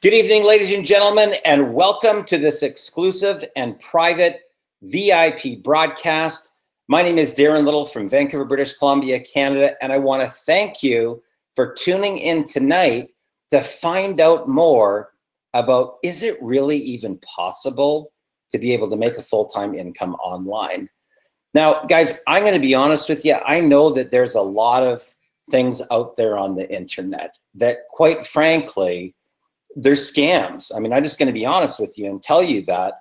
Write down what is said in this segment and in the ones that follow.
Good evening, ladies and gentlemen, and welcome to this exclusive and private VIP broadcast. My name is Darren Little from Vancouver, British Columbia, Canada, and I want to thank you for tuning in tonight to find out more about, is it really even possible to be able to make a full-time income online? Now, guys, I'm going to be honest with you. I know that there's a lot of things out there on the internet that, quite frankly, they're scams. I mean, I'm just going to be honest with you and tell you that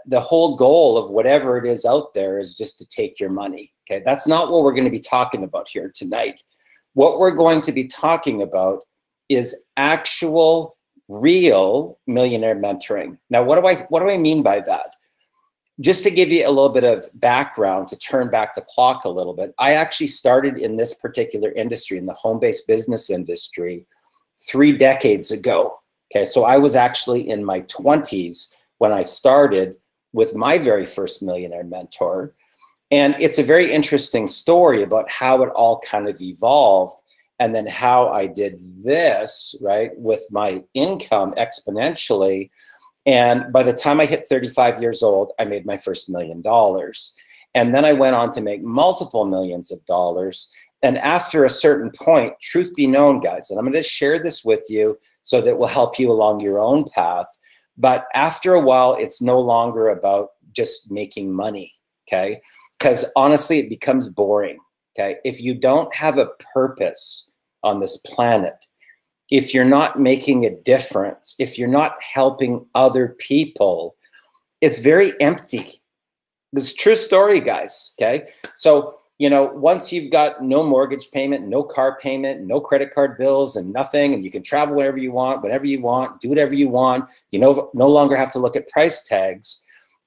the whole goal of whatever it is out there is just to take your money. Okay, that's not what we're going to be talking about here tonight. What we're going to be talking about is actual, real millionaire mentoring. Now, what do I mean by that? Just to give you a little bit of background, to turn back the clock a little bit, I actually started in this particular industry, in the home-based business industry, 3 decades ago. Okay, so I was actually in my 20s when I started with my very first millionaire mentor. And it's a very interesting story about how it all kind of evolved and then how I did this, right, with my income exponentially. And by the time I hit 35 years old, I made my first $1 million. And then I went on to make multiple millions of dollars. And after a certain point, truth be known, guys, and I'm going to share this with you so that it will help you along your own path. But after a while, it's no longer about just making money, okay? Because honestly, it becomes boring, okay? If you don't have a purpose on this planet, if you're not making a difference, if you're not helping other people, it's very empty. This is a true story, guys, okay? So, you know, once you've got no mortgage payment, no car payment, no credit card bills and nothing, and you can travel whenever you want, do whatever you want, you no longer have to look at price tags.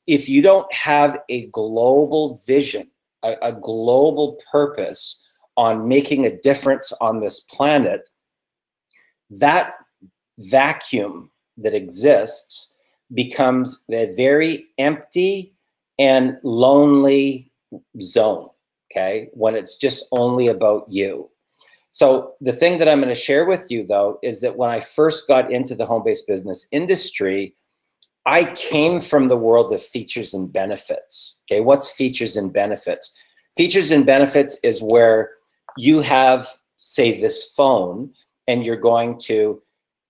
If you don't have a global vision, a global purpose on making a difference on this planet, that vacuum that exists becomes a very empty and lonely zone. Okay, when it's just only about you. So the thing that I'm going to share with you, though, is that when I first got into the home-based business industry, I came from the world of features and benefits. Okay, what's features and benefits? Features and benefits is where you have, say, this phone, and you're going to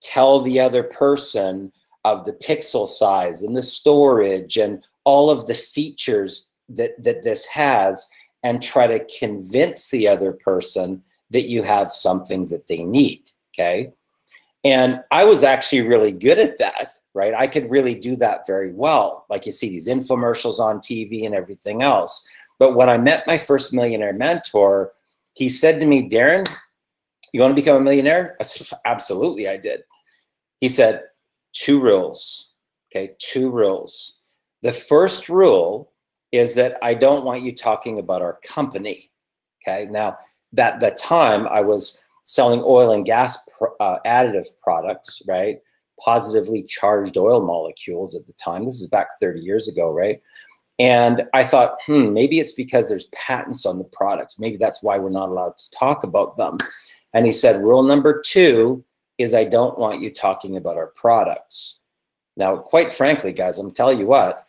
tell the other person of the pixel size and the storage and all of the features that this has, and try to convince the other person that you have something that they need, okay? And I was actually really good at that, right? I could really do that very well. Like you see these infomercials on TV and everything else. But when I met my first millionaire mentor, he said to me, Darren, you want to become a millionaire? I said, absolutely, I did. He said, 2 rules, okay, 2 rules. The first rule is that I don't want you talking about our company, okay? Now, at the time, I was selling oil and gas additive products, right? Positively charged oil molecules at the time. This is back 30 years ago, right? And I thought, maybe it's because there's patents on the products. Maybe that's why we're not allowed to talk about them. And he said, rule number 2 is I don't want you talking about our products. Now, quite frankly, guys, I'm telling you what,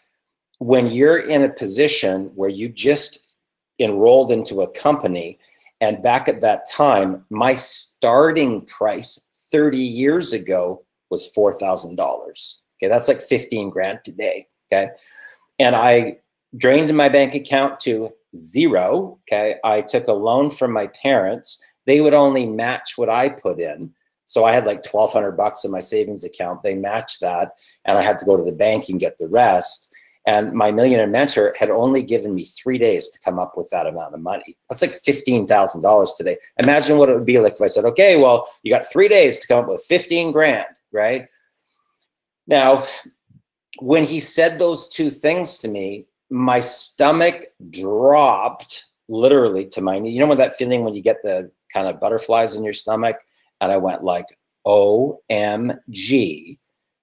when you're in a position where you just enrolled into a company, and back at that time, my starting price 30 years ago was $4,000. Okay, that's like 15 grand today, okay? And I drained my bank account to 0, okay? I took a loan from my parents. They would only match what I put in. So I had like $1,200 in my savings account. They matched that, and I had to go to the bank and get the rest. And my millionaire mentor had only given me 3 days to come up with that amount of money. That's like $15,000 today. Imagine what it would be like if I said, okay, well, you got 3 days to come up with 15 grand, right? Now, when he said those 2 things to me, my stomach dropped literally to my knee. You know what that feeling when you get the kind of butterflies in your stomach? And I went like, OMG,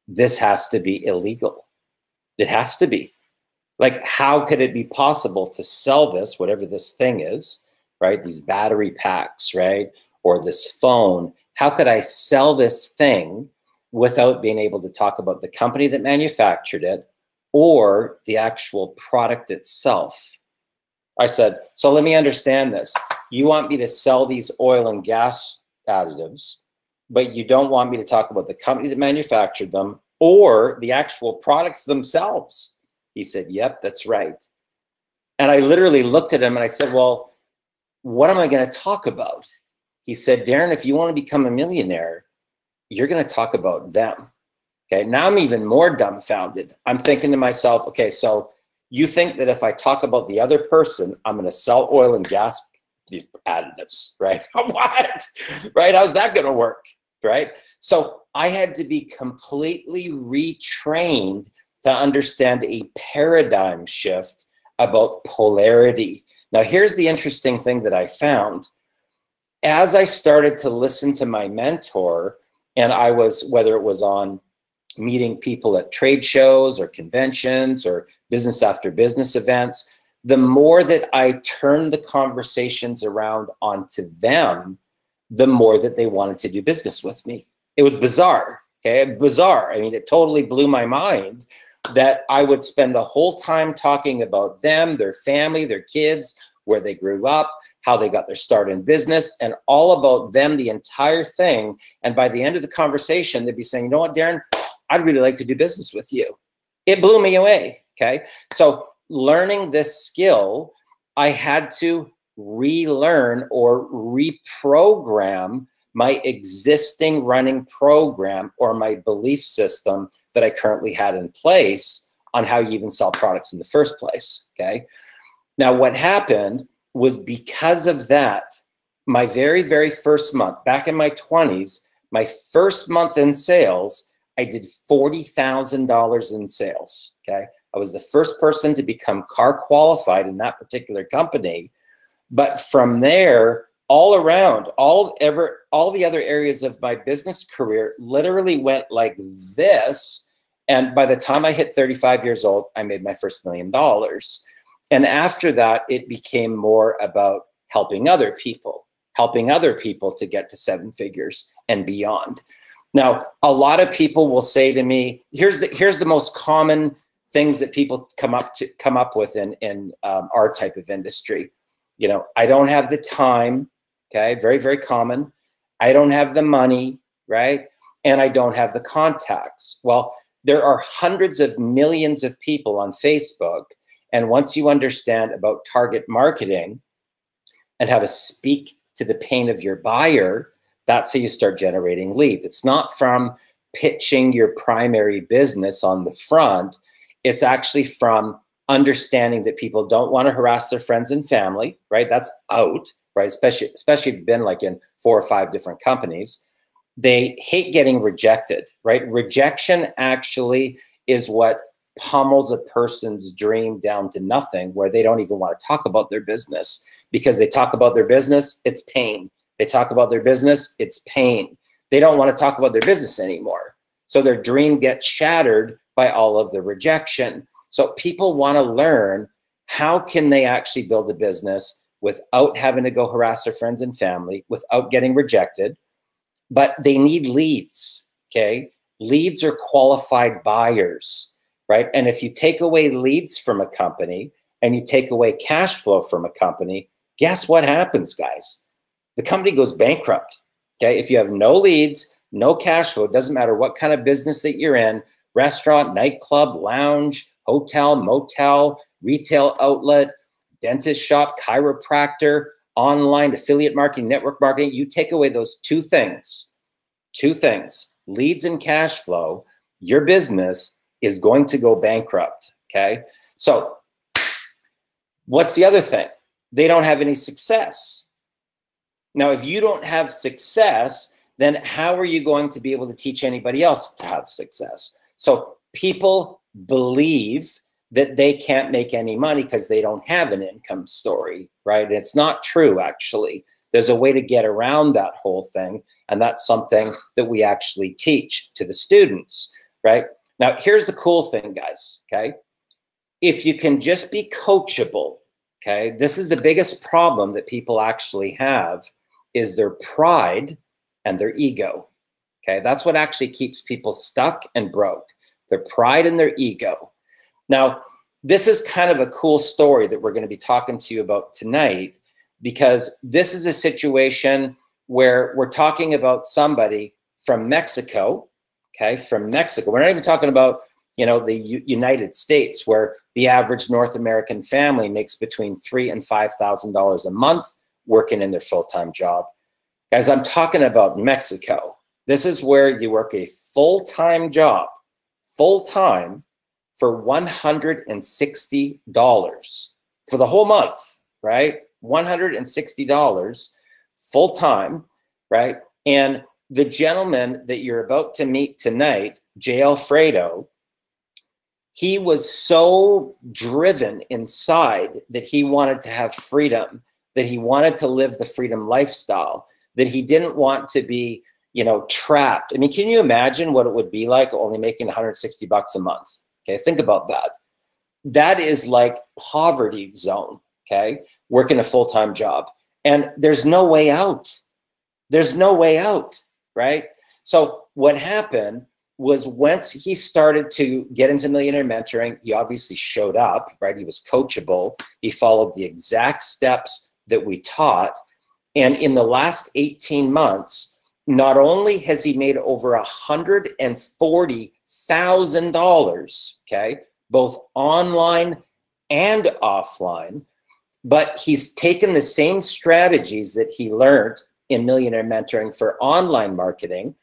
this has to be illegal. It has to be. Like, how could it be possible to sell this, whatever this thing is, right? These battery packs, right? Or this phone. How could I sell this thing without being able to talk about the company that manufactured it or the actual product itself. I said, so let me understand this. You want me to sell these oil and gas additives, but you don't want me to talk about the company that manufactured them or the actual products themselves. He said, yep, that's right. And I literally looked at him and I said, well, what am I going to talk about? He said, Darren, if you want to become a millionaire, you're going to talk about them. Okay, now I'm even more dumbfounded. I'm thinking to myself, okay, so you think that if I talk about the other person, I'm going to sell oil and gas additives, right? What? Right? How's that going to work? Right? So I had to be completely retrained to understand a paradigm shift about polarity. Now, here's the interesting thing that I found. As I started to listen to my mentor, and I was, whether it was on meeting people at trade shows or conventions or business after business events, the more that I turned the conversations around onto them, the more that they wanted to do business with me. It was bizarre, okay? Bizarre. I mean, it totally blew my mind that I would spend the whole time talking about them, their family, their kids, where they grew up, how they got their start in business, and all about them, the entire thing. And by the end of the conversation, they'd be saying, you know what, Darren, I'd really like to do business with you. It blew me away, okay? So learning this skill, I had to relearn or reprogram my existing running program or my belief system that I currently had in place on how you even sell products in the first place, okay? Now, what happened was because of that, my very, very first month, back in my 20s, my first month in sales, I did $40,000 in sales, okay? I was the first person to become car qualified in that particular company. But from there, all around, all the other areas of my business career literally went like this. And by the time I hit 35 years old, I made my first $1 million. And after that, it became more about helping other people to get to 7 figures and beyond. Now, a lot of people will say to me, here's the most common things that people come up with in our type of industry. You know, I don't have the time, okay, very, very common. I don't have the money, right? And I don't have the contacts. Well, there are hundreds of millions of people on Facebook. And once you understand about target marketing and how to speak to the pain of your buyer, that's how you start generating leads. It's not from pitching your primary business on the front. It's actually from understanding that people don't want to harass their friends and family, right? That's out, right? Especially if you've been like in 4 or 5 different companies. They hate getting rejected, right? Rejection actually is what pummels a person's dream down to nothing, where they don't even want to talk about their business, because they talk about their business, it's pain. They talk about their business, it's pain. They don't want to talk about their business anymore. So their dream gets shattered by all of the rejection. So people want to learn, how can they actually build a business without having to go harass their friends and family, without getting rejected, but they need leads, okay? Leads are qualified buyers, right? And if you take away leads from a company and you take away cash flow from a company, guess what happens, guys? The company goes bankrupt, okay? If you have no leads, no cash flow, it doesn't matter what kind of business that you're in, restaurant, nightclub, lounge, hotel, motel, retail outlet, dentist shop, chiropractor, online, affiliate marketing, network marketing, you take away those two things, leads and cash flow, your business is going to go bankrupt, okay? So what's the other thing? They don't have any success. Now, if you don't have success, then how are you going to be able to teach anybody else to have success? So people believe that they can't make any money because they don't have an income story, right? And it's not true, actually. There's a way to get around that whole thing, and that's something that we actually teach to the students, right? Now, here's the cool thing, guys, okay? If you can just be coachable, okay? This is the biggest problem that people actually have, is their pride and their ego, Okay, that's what actually keeps people stuck and broke, their pride and their ego. Now, this is kind of a cool story that we're going to be talking to you about tonight, because this is a situation where we're talking about somebody from Mexico, okay, from Mexico. We're not even talking about, you know, the United States, where the average North American family makes between $3,000 and $5,000 a month working in their full-time job. Guys, I'm talking about Mexico. This is where you work a full-time job, full-time, for $160 for the whole month, right? $160 full-time, right? And the gentleman that you're about to meet tonight, J. Alfredo, he was so driven inside that he wanted to have freedom, that he wanted to live the freedom lifestyle, that he didn't want to be, you know, trapped. I mean, can you imagine what it would be like only making $160 a month? Okay, think about that. That is like poverty zone, okay? Working a full-time job. And there's no way out. There's no way out, right? So what happened was, once he started to get into Millionaire Mentoring, he obviously showed up, right? He was coachable. He followed the exact steps that we taught. And in the last 18 months, not only has he made over $140,000, okay, both online and offline, but he's taken the same strategies that he learned in Millionaire Mentoring for online marketing,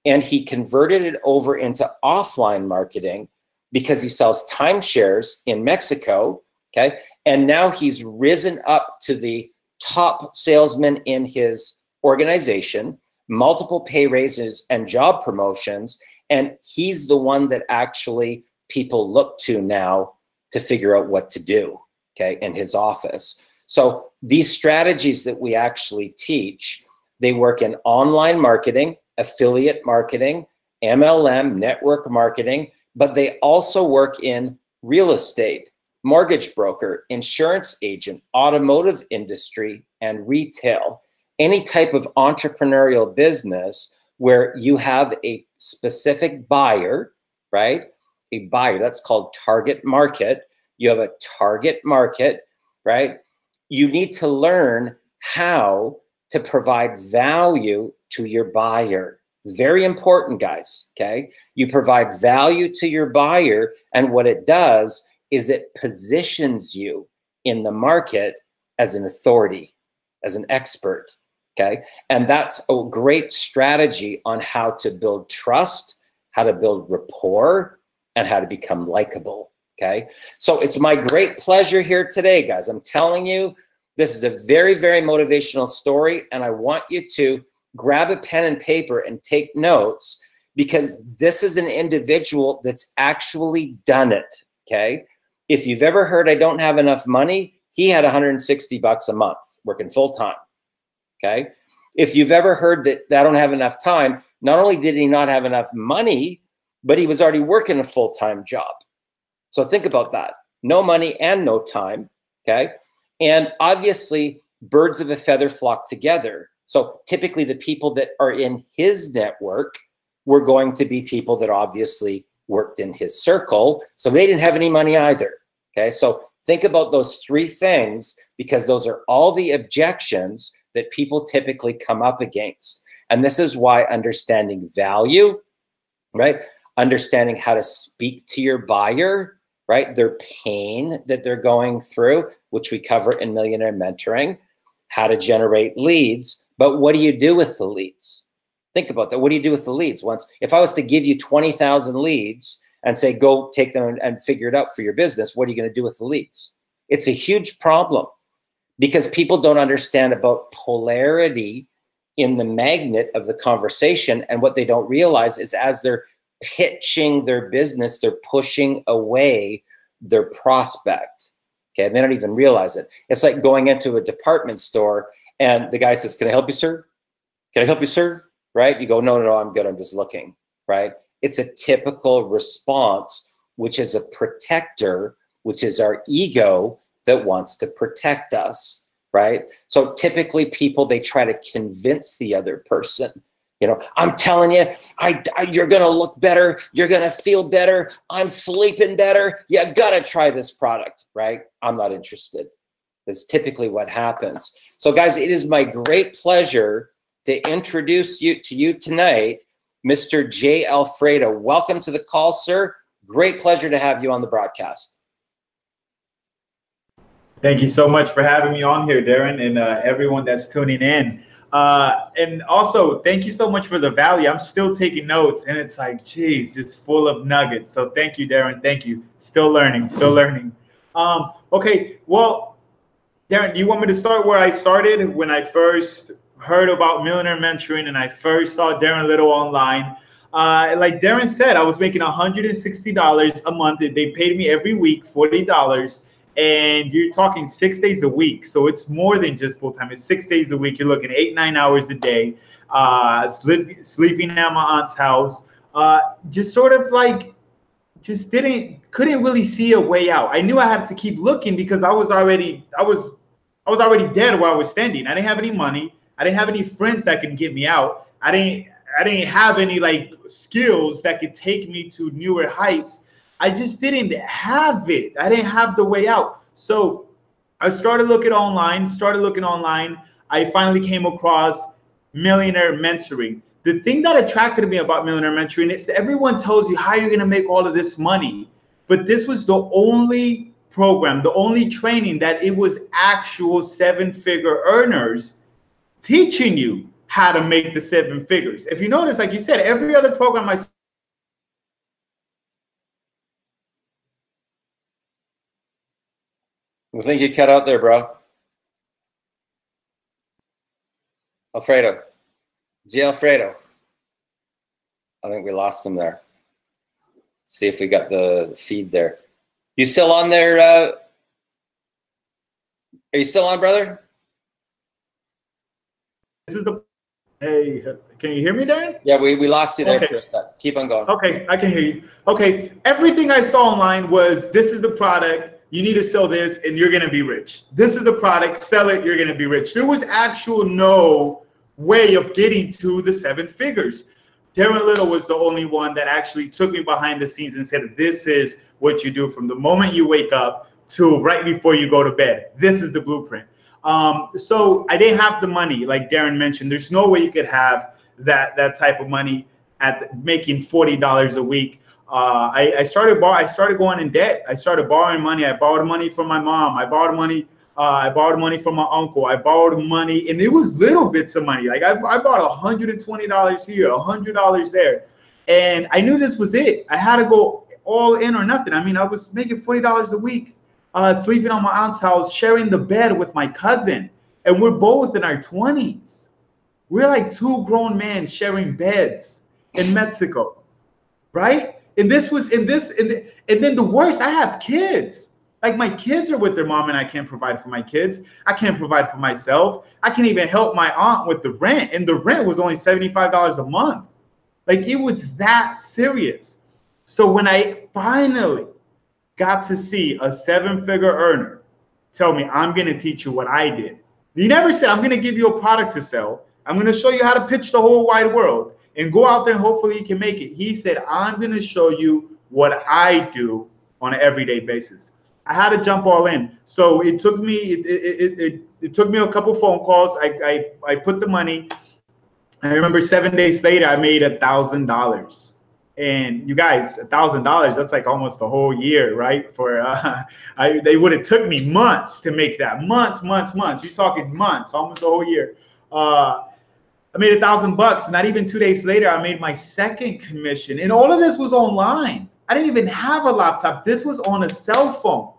and he converted it over into offline marketing, because he sells timeshares in Mexico, okay? And now he's risen up to the top salesman in his organization, multiple pay raises and job promotions, and he's the one that actually people look to now to figure out what to do, okay, in his office. So these strategies that we actually teach, they work in online marketing, affiliate marketing, MLM, network marketing, but they also work in real estate, mortgage broker, insurance agent, automotive industry, and retail. Any type of entrepreneurial business where you have a specific buyer, right? A buyer, that's called target market. You have a target market, right? You need to learn how to provide value to your buyer. It's very important, guys, okay? You provide value to your buyer, and what it does is it positions you in the market as an authority, as an expert, okay? And that's a great strategy on how to build trust, how to build rapport, and how to become likable, okay? So it's my great pleasure here today, guys. I'm telling you, this is a very, very motivational story, and I want you to grab a pen and paper and take notes, because this is an individual that's actually done it, okay? If you've ever heard, I don't have enough money, he had $160 a month working full-time, okay? If you've ever heard that I don't have enough time, not only did he not have enough money, but he was already working a full-time job. So think about that. No money and no time, okay? And obviously, birds of a feather flock together. So typically the people that are in his network were going to be people that obviously worked in his circle. So they didn't have any money either, okay? So think about those three things, because those are all the objections that people typically come up against. And this is why understanding value, right? Understanding how to speak to your buyer, right? Their pain that they're going through, which we cover in Millionaire Mentoring, how to generate leads. But what do you do with the leads? Think about that. What do you do with the leads? Once, if I was to give you 20,000 leads and say, go take them and figure it out for your business, what are you going to do with the leads? It's a huge problem, because people don't understand about polarity in the magnet of the conversation. And what they don't realize is, as they're pitching their business, they're pushing away their prospect. Okay, and they don't even realize it. It's like going into a department store and the guy says, "Can I help you, sir? Can I help you, sir?" Right? You go, "No, no, no, I'm good. I'm just looking." Right? It's a typical response, which is a protector, which is our ego that wants to protect us. Right? So typically people, they try to convince the other person You know, I'm telling you, you're going to look better. You're going to feel better. I'm sleeping better. You got to try this product, right? I'm not interested. That's typically what happens. So guys, it is my great pleasure to introduce you to you tonight, Mr. J. Alfredo. Welcome to the call, sir. Great pleasure to have you on the broadcast. Thank you so much for having me on here, Darren, and everyone that's tuning in. And also, thank you so much for the value. I'm still taking notes, and it's like, geez, it's full of nuggets. So thank you, Darren. Thank you. Still learning, still learning. Okay, well, Darren, do you want me to start where I started when I first heard about Millionaire Mentoring and I first saw Darren Little online? Like Darren said, I was making $160 a month. They paid me every week, $40. And you're talking 6 days a week. So it's more than just full time. It's 6 days a week. You're looking at 8-9 hours a day, sleeping at my aunt's house. Just sort of like, just couldn't really see a way out. I knew I had to keep looking because I was already dead where I was standing. I didn't have any money. I didn't have any friends that could get me out. I didn't have any like skills that could take me to newer heights. I just didn't have it. I didn't have the way out. So I started looking online. I finally came across Millionaire Mentoring. The thing that attracted me about Millionaire Mentoring is everyone tells you how you're going to make all of this money. But this was the only program, the only training that it was actual 7-figure earners teaching you how to make the 7 figures. If you notice, like you said, every other program I think you cut out there, bro. Alfredo. J. Alfredo. I think we lost him there. See if we got the feed there. You still on there? Are you still on, brother? This is the. Hey, can you hear me, Darren? Yeah, we lost you there for a sec. Keep on going. Okay, I can hear you. Okay, everything I saw online was, this is the product, you need to sell this and you're gonna be rich. This is the product, sell it, you're gonna be rich. There was no way of getting to the 7 figures. Darren Little was the only one that actually took me behind the scenes and said, this is what you do from the moment you wake up to right before you go to bed. This is the blueprint. So I didn't have the money, like Darren mentioned. There's no way you could have that type of money at making $40 a week. I started going in debt. I started borrowing money. I borrowed money from my mom. I borrowed money from my uncle. I borrowed money, and it was little bits of money. Like I borrowed $120 here, $100 there, and I knew this was it. I had to go all in or nothing. I mean, I was making $40 a week, sleeping on my aunt's house, sharing the bed with my cousin, and we're both in our 20s. We're like 2 grown men sharing beds in Mexico, right? And this was and then the worst, I have kids. Like my kids are with their mom and I can't provide for my kids. I can't provide for myself. I can't even help my aunt with the rent. And the rent was only $75 a month. Like it was that serious. So when I finally got to see a 7-figure earner tell me, I'm going to teach you what I did. He never said, I'm going to give you a product to sell. I'm going to show you how to pitch the whole wide world and go out there and hopefully you can make it. He said, I'm going to show you what I do on an everyday basis. I had to jump all in. So it took me, it took me a couple phone calls. I put the money. I remember 7 days later, I made $1,000. And you guys, $1,000, that's like almost a whole year, right? For they would have took me months to make that. Months. You're talking months, almost a whole year. I made $1,000. Not even 2 days later, I made my second commission. And all of this was online. I didn't even have a laptop. This was on a cell phone.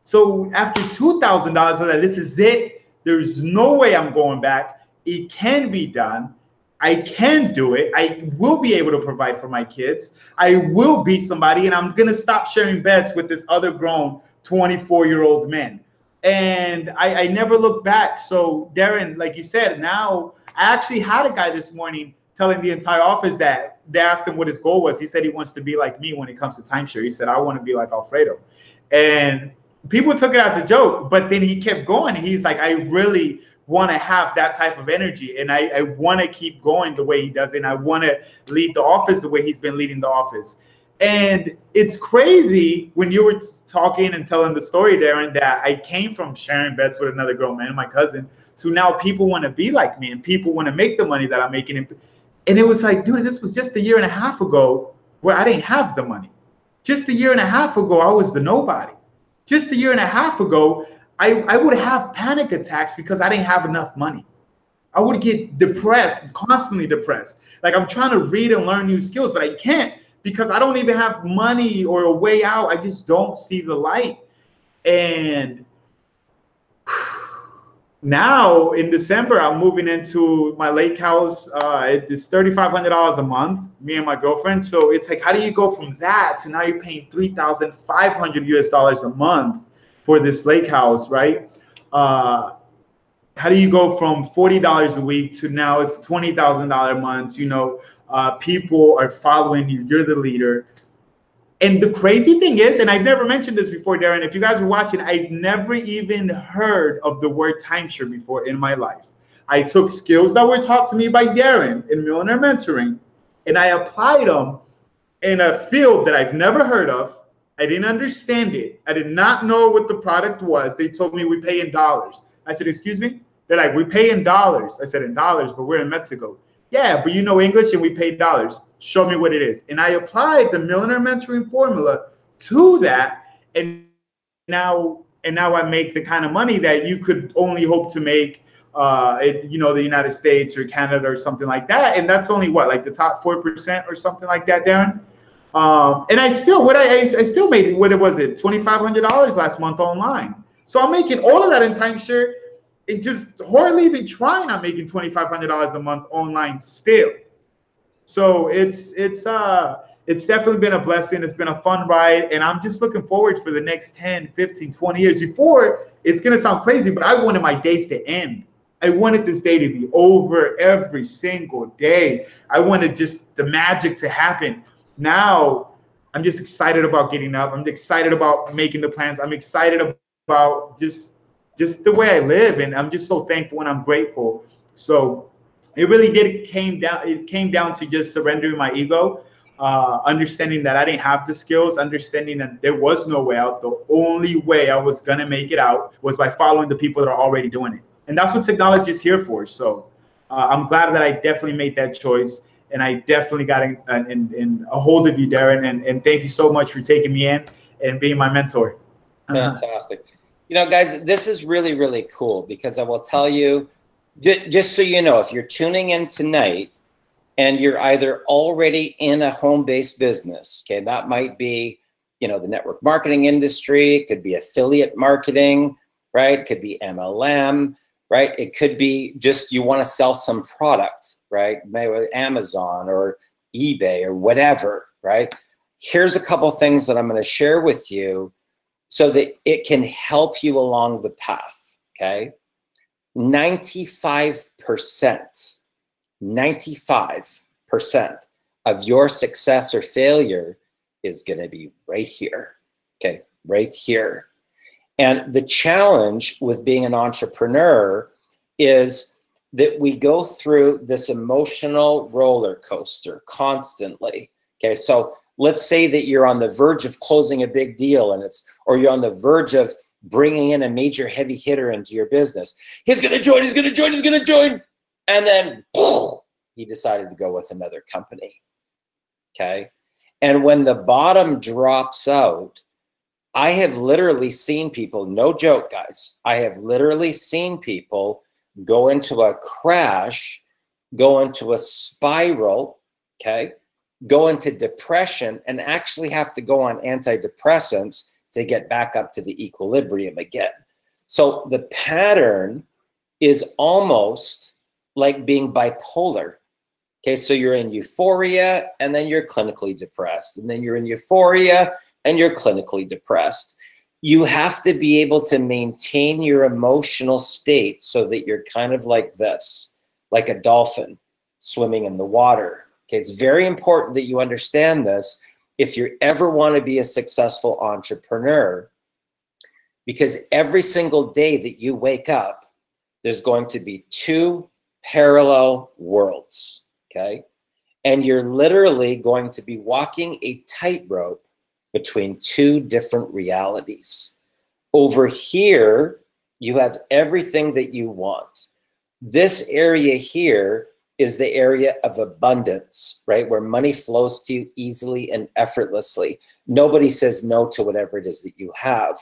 So after $2,000, I was like, this is it. There's no way I'm going back. It can be done. I can do it. I will be able to provide for my kids. I will be somebody, and I'm going to stop sharing beds with this other grown 24-year-old man. And I never looked back. So Darren, like you said, now I actually had a guy this morning telling the entire office that they asked him what his goal was. He said he wants to be like me when it comes to timeshare. He said, I want to be like Alfredo. And people took it as a joke, but then he kept going. He's like, I really want to have that type of energy. And I want to keep going the way he does it. And I want to lead the office the way he's been leading the office. And it's crazy when you were talking and telling the story, Darren, that I came from sharing beds with another grown man, my cousin, to now people want to be like me and people want to make the money that I'm making. And it was like, dude, this was just a year and a half ago where I didn't have the money. Just a year and a half ago, I was the nobody. Just a year and a half ago, I would have panic attacks because I didn't have enough money. I would get depressed, constantly depressed. Like I'm trying to read and learn new skills, but I can't because I don't even have money or a way out. I just don't see the light. And now in December, I'm moving into my lake house. It's $3,500 a month, me and my girlfriend. So it's like, how do you go from that to now you're paying $3,500 US a month for this lake house, right? How do you go from $40 a week to now it's $20,000 a month? You know, people are following you. You're the leader. And the crazy thing is, and I've never mentioned this before, Darren, if you guys are watching, I've never even heard of the word timeshare before in my life. I took skills that were taught to me by Darren in Millionaire Mentoring, and I applied them in a field that I've never heard of. I didn't understand it. I did not know what the product was. They told me we pay in dollars. I said, excuse me? They're like, we pay in dollars. I said, in dollars, but we're in Mexico. Yeah, but you know English and we pay dollars. Show me what it is. And I applied the Millionaire Mentoring formula to that. And now I make the kind of money that you could only hope to make you know, the United States or Canada or something like that. And that's only what, like the top 4% or something like that, Darren? And I still, I still made, what was it, $2,500 last month online. So I'm making all of that in timeshare. It just hardly even trying. I'm making $2,500 a month online still. So it's definitely been a blessing. It's been a fun ride, and I'm just looking forward for the next 10, 15, 20 years. Before, it's gonna sound crazy, but I wanted my days to end. I wanted this day to be over every single day. I wanted just the magic to happen. Now, I'm just excited about getting up. I'm excited about making the plans. I'm excited about just the way I live, and I'm just so thankful and I'm grateful. So it really did came down to just surrendering my ego, understanding that I didn't have the skills, understanding that there was no way out. The only way I was gonna make it out was by following the people that are already doing it, and that's what technology is here for. So I'm glad that I definitely made that choice, and I definitely got in a hold of you, Darren, and thank you so much for taking me in and being my mentor. Fantastic. You know, guys, this is really, really cool because I will tell you, just so you know, if you're tuning in tonight and you're either already in a home-based business, okay, that might be, you know, the network marketing industry, it could be affiliate marketing, right? It could be MLM, right? It could be just you want to sell some product, right? Maybe with Amazon or eBay or whatever, right? Here's a couple things that I'm going to share with you so that it can help you along the path, okay? 95% of your success or failure is gonna be right here, okay? Right here. And the challenge with being an entrepreneur is that we go through this emotional roller coaster constantly, okay? So let's say that you're on the verge of closing a big deal or you're on the verge of bringing in a major heavy hitter into your business. He's gonna join. And then he decided to go with another company, okay? And when the bottom drops out, I have literally seen people, no joke, guys, I have literally seen people go into a crash, go into a spiral, okay? Go into depression and actually have to go on antidepressants to get back up to the equilibrium again. So the pattern is almost like being bipolar. Okay, so you're in euphoria and then you're clinically depressed, and then you're in euphoria and you're clinically depressed. You have to be able to maintain your emotional state so that you're kind of like this, like a dolphin swimming in the water. Okay, it's very important that you understand this if you ever want to be a successful entrepreneur, because every single day that you wake up, there's going to be two parallel worlds, okay? And you're literally going to be walking a tightrope between two different realities. Over here, you have everything that you want. This area here is the area of abundance, right? Where money flows to you easily and effortlessly. Nobody says no to whatever it is that you have.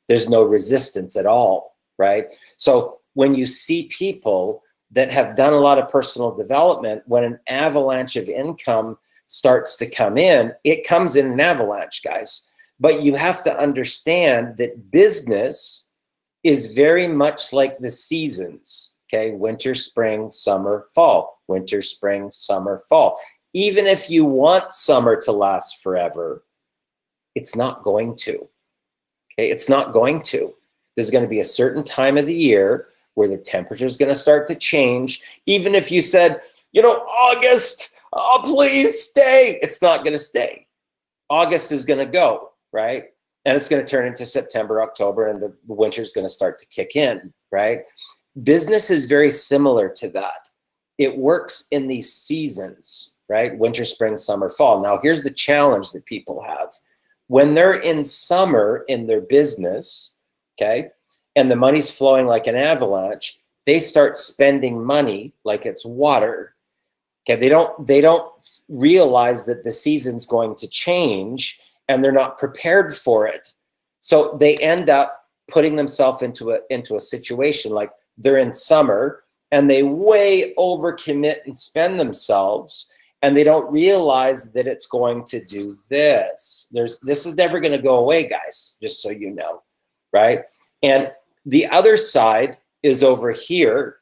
There's no resistance at all, right? So when you see people that have done a lot of personal development, when an avalanche of income starts to come in, it comes in an avalanche, guys. But you have to understand that business is very much like the seasons, okay? Winter, spring, summer, fall. Winter, spring, summer, fall. Even if you want summer to last forever, it's not going to, okay? It's not going to. There's going to be a certain time of the year where the temperature is going to start to change. Even if you said, you know, August, oh, please stay. It's not going to stay. August is going to go, right? And it's going to turn into September, October, and the winter is going to start to kick in, right? Business is very similar to that. It works in these seasons, right? Winter, spring, summer, fall. Now, here's the challenge that people have. When they're in summer in their business, okay, and the money's flowing like an avalanche, they start spending money like it's water. Okay, they don't realize that the season's going to change and they're not prepared for it. So they end up putting themselves into a situation like they're in summer and they way overcommit and spend themselves, and they don't realize that it's going to do this. This is never going to go away, guys, just so you know, right? And the other side is over here.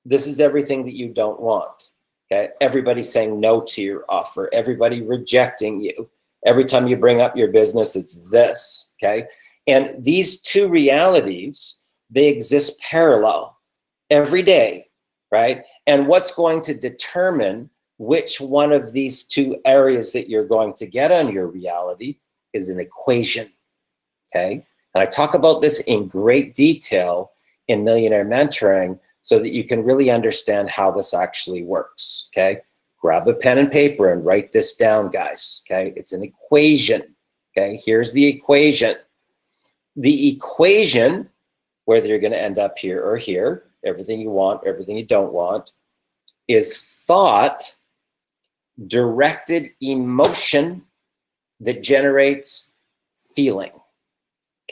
This is everything that you don't want, okay? Everybody saying no to your offer, everybody rejecting you. Every time you bring up your business, it's this, okay? And these two realities, they exist parallel every day, right? And what's going to determine which one of these two areas that you're going to get on your reality is an equation, okay? And I talk about this in great detail in Millionaire Mentoring so that you can really understand how this actually works, okay? Grab a pen and paper and write this down, guys, okay? It's an equation, okay? Here's the equation. The equation, whether you're going to end up here or here, everything you want, everything you don't want, is thought, directed emotion that generates feeling.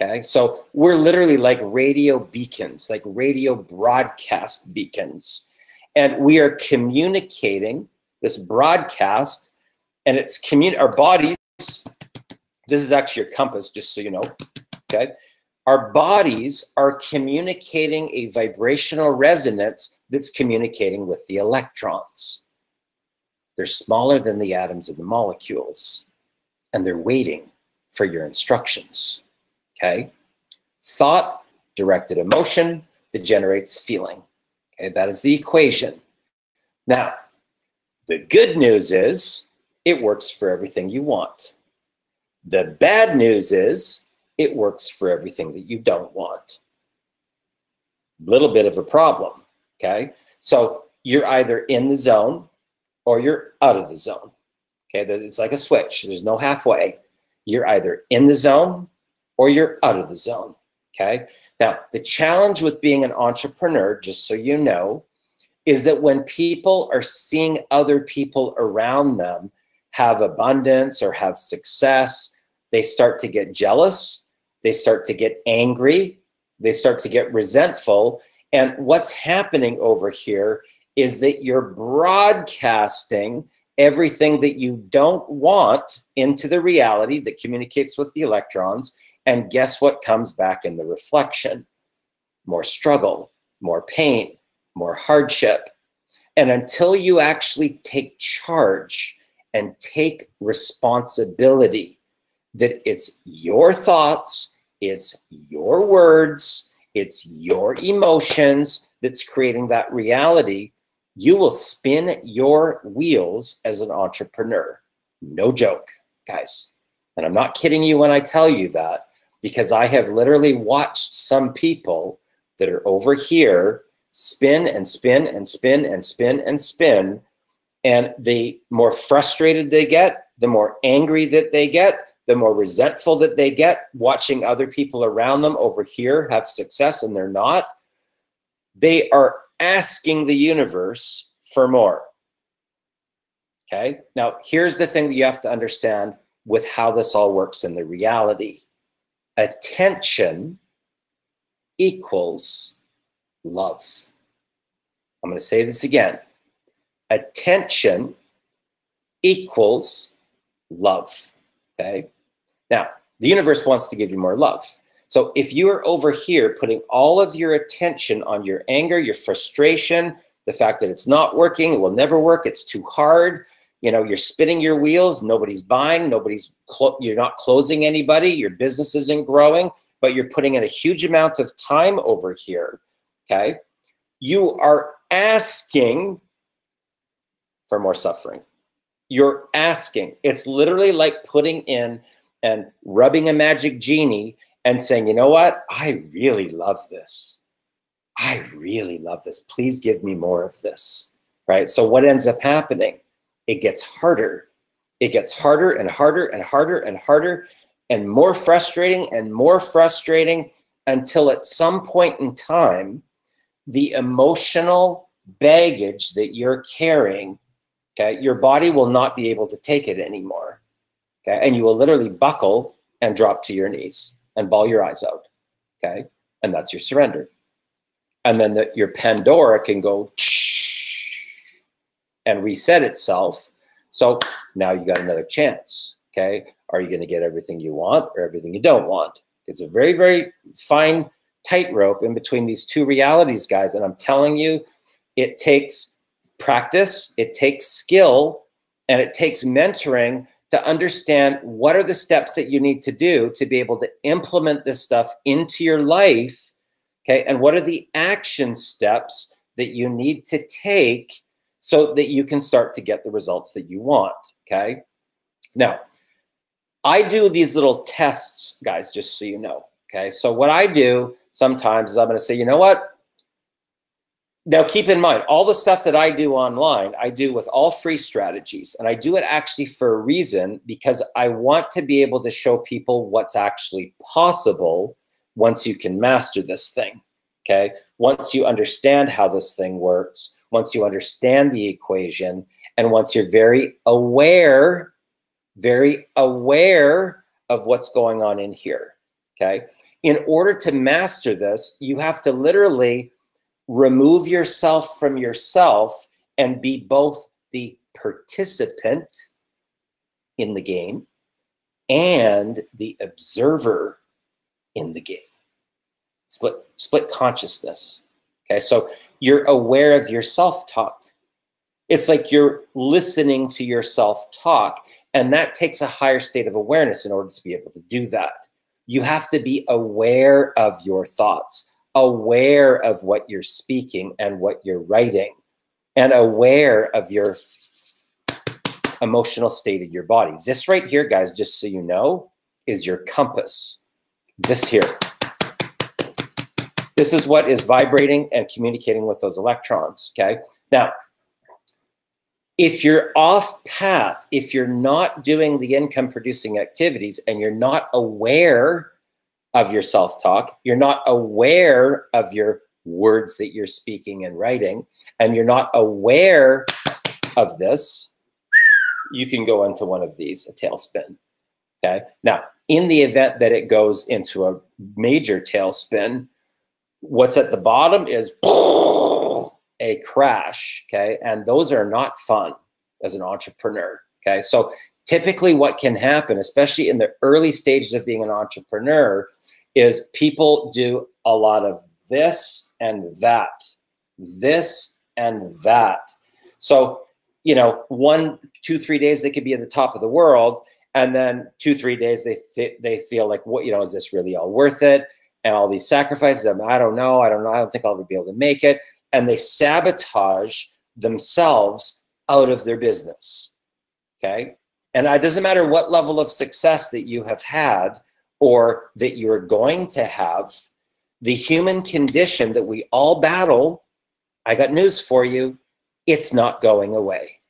Okay, so we're literally like radio beacons, like radio broadcast beacons. And we are communicating this broadcast, and it's our bodies. This is actually your compass, just so you know. Okay, our bodies are communicating a vibrational resonance that's communicating with the electrons. They're smaller than the atoms and the molecules, and they're waiting for your instructions. Okay, thought, directed emotion that generates feeling. Okay, that is the equation. Now, the good news is it works for everything you want. The bad news is it works for everything that you don't want. Little bit of a problem, okay? So you're either in the zone or you're out of the zone, okay? It's like a switch. There's no halfway. You're either in the zone or you're out of the zone, okay? Now, the challenge with being an entrepreneur, just so you know, is that when people are seeing other people around them have abundance or have success, they start to get jealous, they start to get angry, they start to get resentful, and what's happening over here is that you're broadcasting everything that you don't want into the reality that communicates with the electrons. And guess what comes back in the reflection? More struggle, more pain, more hardship. And until you actually take charge and take responsibility that it's your thoughts, it's your words, it's your emotions that's creating that reality, you will spin your wheels as an entrepreneur. No joke, guys. And I'm not kidding you when I tell you that, because I have literally watched some people that are over here spin and spin and spin and spin and spin. And the more frustrated they get, the more angry that they get, the more resentful that they get, watching other people around them over here have success and they're not. They are asking the universe for more. Okay? Now, here's the thing that you have to understand with how this all works in the reality. Attention equals love. I'm going to say this again. Attention equals love. Okay? Now, the universe wants to give you more love. So if you are over here putting all of your attention on your anger, your frustration, the fact that it's not working, it will never work, it's too hard, you know, you're spinning your wheels, nobody's buying, you're not closing anybody, your business isn't growing, but you're putting in a huge amount of time over here, okay? You are asking for more suffering. You're asking. It's literally like putting in and rubbing a magic genie and saying, you know what? I really love this. I really love this. Please give me more of this, right? So what ends up happening? It gets harder. It gets harder and harder and harder and harder and more frustrating until at some point in time, the emotional baggage that you're carrying, okay, your body will not be able to take it anymore, okay? And you will literally buckle and drop to your knees and bawl your eyes out, okay? And that's your surrender. And then your Pandora can go and reset itself. So now you got another chance, okay? Are you gonna get everything you want or everything you don't want? It's a very, very fine tightrope in between these two realities, guys. And I'm telling you, it takes practice, it takes skill, and it takes mentoring to understand what are the steps that you need to do to be able to implement this stuff into your life, okay? And what are the action steps that you need to take so that you can start to get the results that you want, okay? Now, I do these little tests, guys, just so you know, okay? So what I do sometimes is I'm gonna say, you know what? Now, keep in mind, all the stuff that I do online, I do with all free strategies. And I do it actually for a reason, because I want to be able to show people what's actually possible once you can master this thing, okay? Once you understand how this thing works, once you understand the equation, and once you're very aware of what's going on in here, okay? In order to master this, you have to literally remove yourself from yourself and be both the participant in the game and the observer in the game. Split consciousness. Okay, so you're aware of your self-talk. It's like you're listening to your self-talk, and that takes a higher state of awareness in order to be able to do that. You have to be aware of your thoughts, aware of what you're speaking and what you're writing, and aware of your emotional state of your body. This right here, guys, just so you know, is your compass. This here. This is what is vibrating and communicating with those electrons, okay? Now, if you're off path, if you're not doing the income producing activities and you're not aware of your self-talk, you're not aware of your words that you're speaking and writing, and you're not aware of this, you can go into one of these, a tailspin, okay? Now, in the event that it goes into a major tailspin, what's at the bottom is a crash, okay? And those are not fun as an entrepreneur, okay? So typically what can happen, especially in the early stages of being an entrepreneur, is people do a lot of this and that, this and that. So, you know, 1, 2, 3 days they could be at the top of the world, and then 2, 3 days they feel like, what, you know, is this really all worth it? And all these sacrifices, I don't know, I don't think I'll ever be able to make it. And they sabotage themselves out of their business, okay? And it doesn't matter what level of success that you have had or that you're going to have, the human condition that we all battle I got news for you. It's not going away.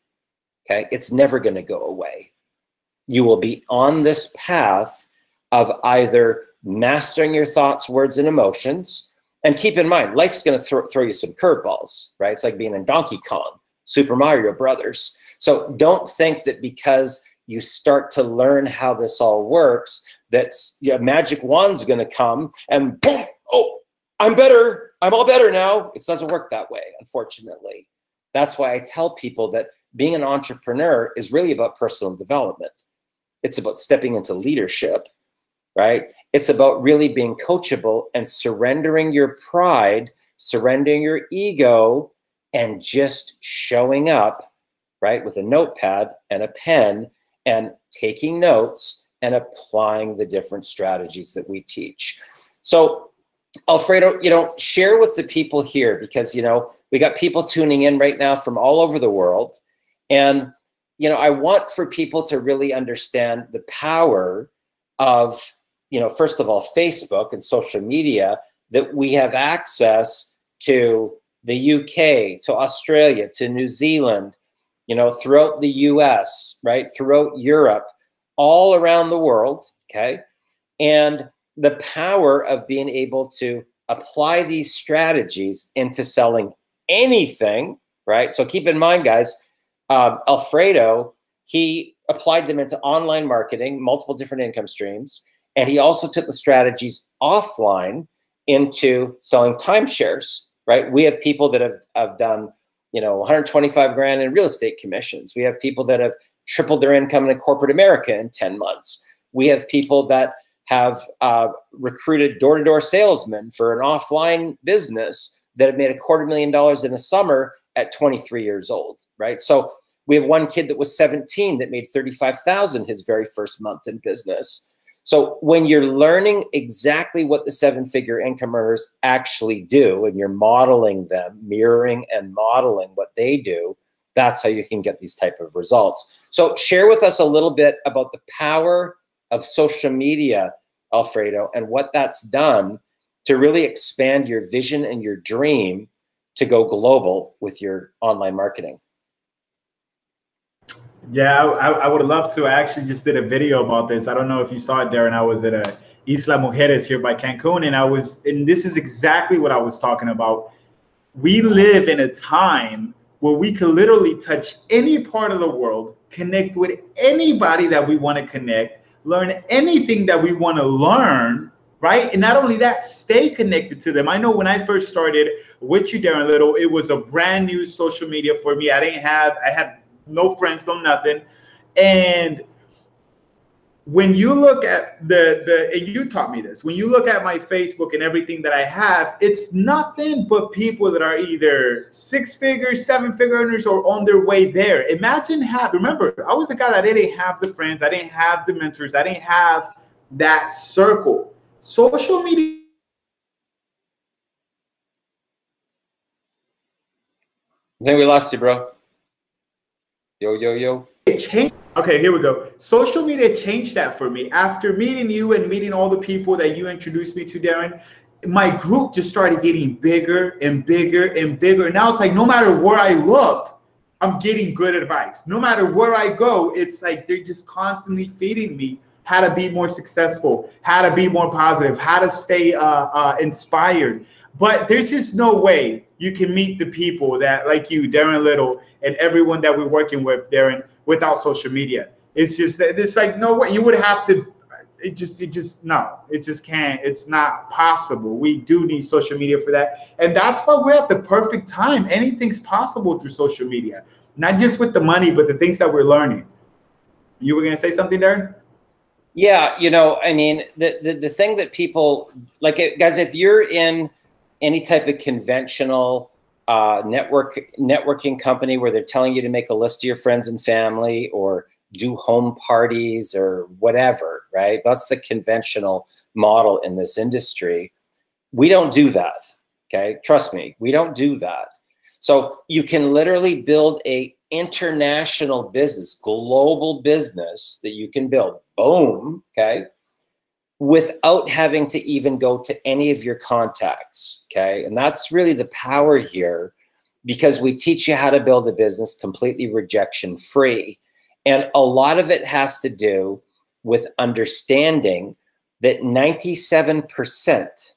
Okay. It's never going to go away. You will be on this path of either mastering your thoughts, words, and emotions. And keep in mind, life's going to throw you some curveballs, right? It's like being in Donkey Kong, Super Mario Brothers. So don't think that because you start to learn how this all works, that magic wand's going to come and boom, oh, I'm better. I'm all better now. It doesn't work that way, unfortunately. That's why I tell people that being an entrepreneur is really about personal development. It's about stepping into leadership, right? It's about really being coachable and surrendering your pride, surrendering your ego, and just showing up, right, with a notepad and a pen and taking notes and applying the different strategies that we teach. So Alfredo, share with the people here, because, we got people tuning in right now from all over the world. And, I want for people to really understand the power of, first of all, Facebook and social media, that we have access to the UK, to Australia, to New Zealand, throughout the US, right, throughout Europe, all around the world, okay? And the power of being able to apply these strategies into selling anything, right? So keep in mind, guys, Alfredo, he applied them into online marketing, multiple different income streams, and he also took the strategies offline into selling timeshares, right? We have people that have done, 125 grand in real estate commissions. We have people that have tripled their income in corporate America in 10 months. We have people that have recruited door-to-door salesmen for an offline business that have made $250,000 in a summer at 23 years old, right? So we have one kid that was 17 that made $35,000 his very first month in business. So when you're learning exactly what the 7-figure income earners actually do, and you're modeling them, mirroring and modeling what they do, that's how you can get these type of results. So share with us a little bit about the power of social media, Alfredo, and what that's done to really expand your vision and your dream to go global with your online marketing. Yeah, I would love to. I actually just did a video about this. I don't know if you saw it, Darren. I was at a Isla Mujeres here by Cancun, and this is exactly what I was talking about. We live in a time where we can literally touch any part of the world, connect with anybody that we want to connect, learn anything that we want to learn, right? And not only that, stay connected to them. I know when I first started with you, Darren Little, it was a brand new social media for me. I had no friends, no nothing. And when you look at and you taught me this, when you look at my Facebook and everything that I have, it's nothing but people that are either 6-figure, 7-figure earners or on their way there. Remember, I was the guy that didn't have the friends, I didn't have the mentors, I didn't have that circle. Social media. I think we lost you, bro. Yo. It changed. Okay, here we go. Social media changed that for me. After meeting you and meeting all the people that you introduced me to, Darren, my group just started getting bigger and bigger and bigger. Now it's like no matter where I look, I'm getting good advice. No matter where I go, it's like they're just constantly feeding me how to be more successful, how to be more positive, how to stay inspired. But there's just no way you can meet the people that, like you, Darren Little, and everyone that we're working with, Darren, without social media. It's like no way. You would have to. It just can't. It's not possible. We do need social media for that, and that's why we're at the perfect time. Anything's possible through social media, not just with the money, but the things that we're learning. You were gonna say something, Darren? Yeah, I mean, the thing that people like, guys, if you're in any type of conventional networking company where they're telling you to make a list of your friends and family or do home parties or whatever, right? That's the conventional model in this industry. We don't do that, okay? Trust me, we don't do that. So you can literally build a international business, global business that you can build, boom, okay? Without having to even go to any of your contacts, okay? And that's really the power here, because we teach you how to build a business completely rejection free. And a lot of it has to do with understanding that 97%,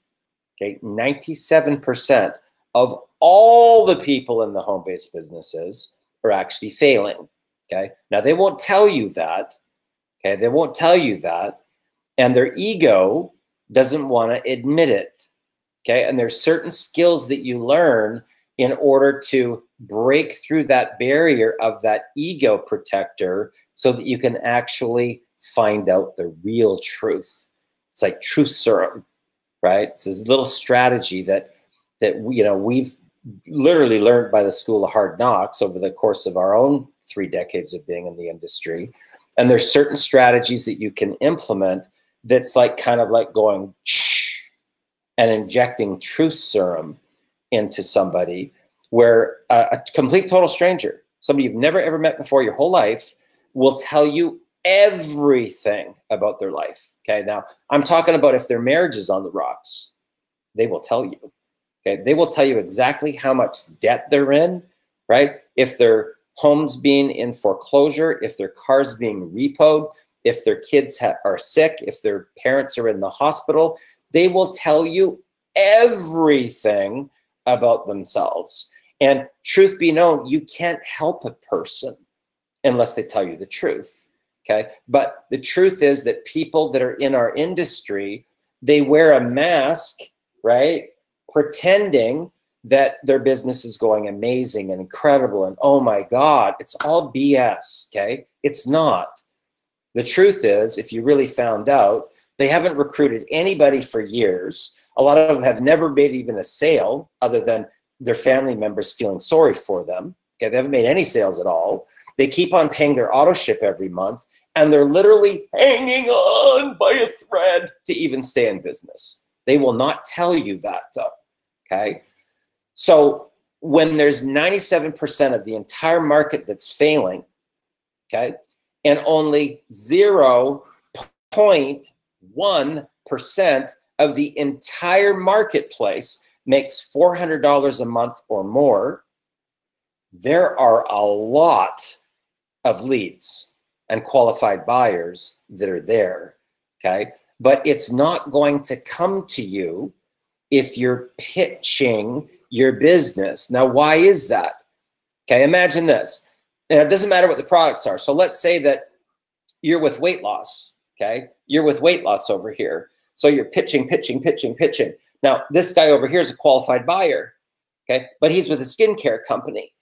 okay, 97% of all the people in the home-based businesses are actually failing, okay? Now, they won't tell you that, okay? They won't tell you that, and their ego doesn't want to admit it, okay? And there's certain skills that you learn in order to break through that barrier of that ego protector so that you can actually find out the real truth. It's like truth serum, right? It's this little strategy that we've literally learned by the School of Hard Knocks over the course of our own 3 decades of being in the industry. And there's certain strategies that you can implement that's like kind of like going shh and injecting truth serum into somebody, where a complete total stranger, somebody you've never ever met before your whole life, will tell you everything about their life. Okay, now I'm talking about if their marriage is on the rocks, they will tell you. Okay, they will tell you exactly how much debt they're in, right? If their home's being in foreclosure, if their car's being repoed, if their kids are sick, if their parents are in the hospital, they will tell you everything about themselves. And truth be known, you can't help a person unless they tell you the truth, okay? But the truth is that people that are in our industry, they wear a mask, right? Pretending that their business is going amazing and incredible and oh my God, it's all BS, okay? It's not. The truth is, if you really found out, they haven't recruited anybody for years. A lot of them have never made even a sale other than their family members feeling sorry for them. Okay, they haven't made any sales at all. They keep on paying their auto ship every month, and they're literally hanging on by a thread to even stay in business. They will not tell you that though, okay? So when there's 97% of the entire market that's failing, okay, and only 0.1% of the entire marketplace makes $400 a month or more, there are a lot of leads and qualified buyers that are there, okay? But it's not going to come to you if you're pitching your business. Now, why is that? Okay, imagine this. And it doesn't matter what the products are. So let's say that you're with weight loss, okay? You're with weight loss over here. So you're pitching. Now, this guy over here is a qualified buyer, okay? But he's with a skincare company,